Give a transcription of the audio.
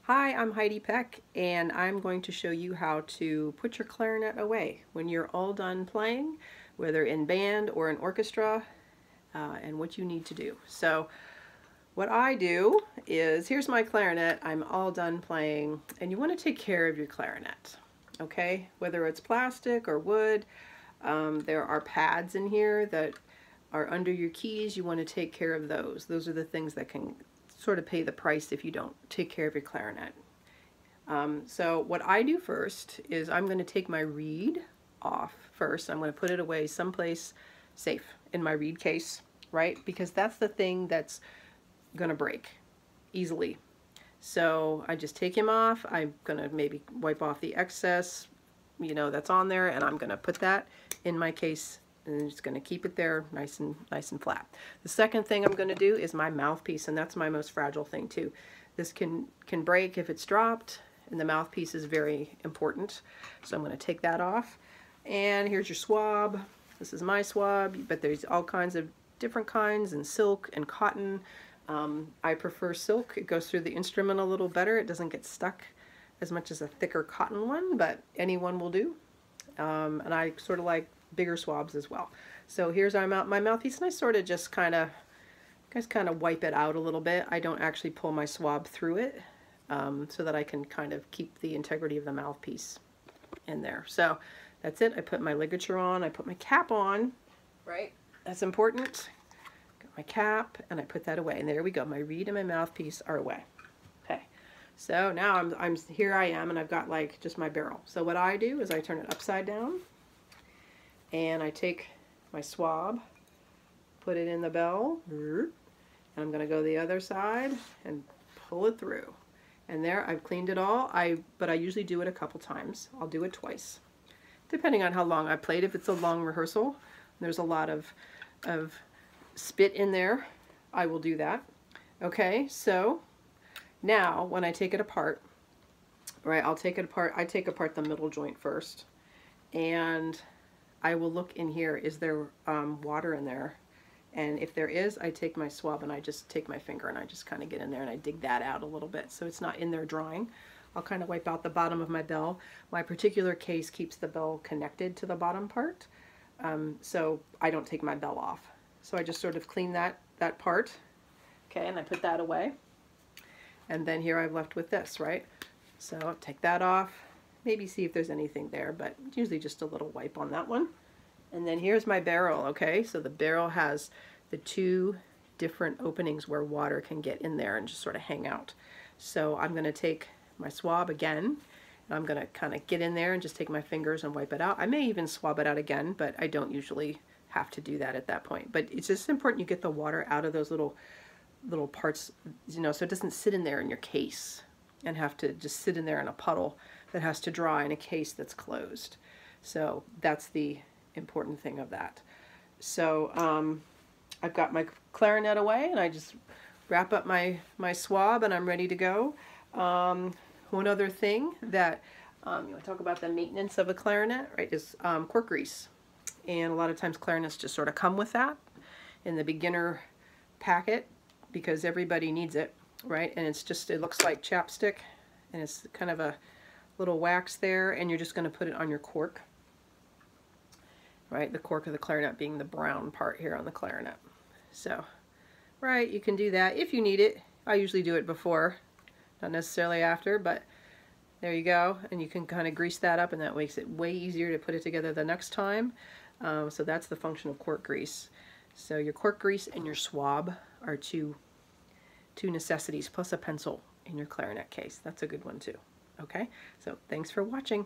Hi, I'm Heidi Peck, and I'm going to show you how to put your clarinet away when you're all done playing, whether in band or in orchestra, and what you need to do. So what I do is, here's my clarinet, I'm all done playing, and you want to take care of your clarinet, okay? Whether it's plastic or wood, there are pads in here that are under your keys. You want to take care of those. Those are the things that can sort of pay the price if you don't take care of your clarinet. So what I do first is I'm going to take my reed off first. I'm going to put it away someplace safe in my reed case, right? Because that's the thing that's going to break easily. So I just take him off. I'm going to maybe wipe off the excess, that's on there, and I'm going to put that in my case, and I'm just going to keep it there nice and flat. The second thing I'm going to do is my mouthpiece, and that's my most fragile thing too. This can break if it's dropped, and the mouthpiece is very important. So I'm going to take that off. And here's your swab. This is my swab, but there's all kinds of different kinds, and silk and cotton. I prefer silk. It goes through the instrument a little better. It doesn't get stuck as much as a thicker cotton one, but any one will do. And I sort of like bigger swabs as well. So here's my mouthpiece, and I sort of just kind of wipe it out a little bit. I don't actually pull my swab through it, so that I can kind of keep the integrity of the mouthpiece in there. So that's it. I put my ligature on. I put my cap on, right? That's important. Got my cap, and I put that away, and there we go. My reed and my mouthpiece are away. Okay. So now I'm here I am, and I've got like just my barrel. So what I do is I turn it upside down, and I take my swab, put it in the bell, and I'm going to go the other side and pull it through. And there, I've cleaned it all. But I usually do it a couple times. I'll do it twice, depending on how long I played. If it's a long rehearsal, there's a lot of spit in there, I will do that. Okay, so now when I take it apart, right, I'll take it apart. I take apart the middle joint first, and I will look in here. Is there water in there? And if there is, I take my swab and I just take my finger and I just kind of get in there and I dig that out a little bit so it's not in there drying. I'll kind of wipe out the bottom of my bell. My particular case keeps the bell connected to the bottom part, so I don't take my bell off. So I just sort of clean that part, okay, and I put that away. And then here I'm left with this, right? So I'll take that off, maybe see if there's anything there, but usually just a little wipe on that one. And then here's my barrel, okay? So the barrel has the two different openings where water can get in there and just sort of hang out. So I'm going to take my swab again, and I'm going to kind of get in there and just take my fingers and wipe it out. I may even swab it out again, but I don't usually have to do that at that point. But it's just important you get the water out of those little parts, so it doesn't sit in there in your case and have to just sit in there in a puddle that has to dry in a case that's closed. So that's the important thing of that. So I've got my clarinet away, and I just wrap up my swab, and I'm ready to go. One other thing that you want to talk about the maintenance of a clarinet, right, is cork grease. And a lot of times clarinets just sort of come with that in the beginner packet because everybody needs it, right? And it looks like chapstick, and it's kind of a little wax there, and you're just going to put it on your cork. Right, the cork of the clarinet being the brown part here on the clarinet. So, right, you can do that if you need it. I usually do it before, not necessarily after, but there you go. And you can kind of grease that up, and that makes it way easier to put it together the next time. So that's the function of cork grease. So your cork grease and your swab are two necessities, plus a pencil in your clarinet case. That's a good one too. Okay, so thanks for watching.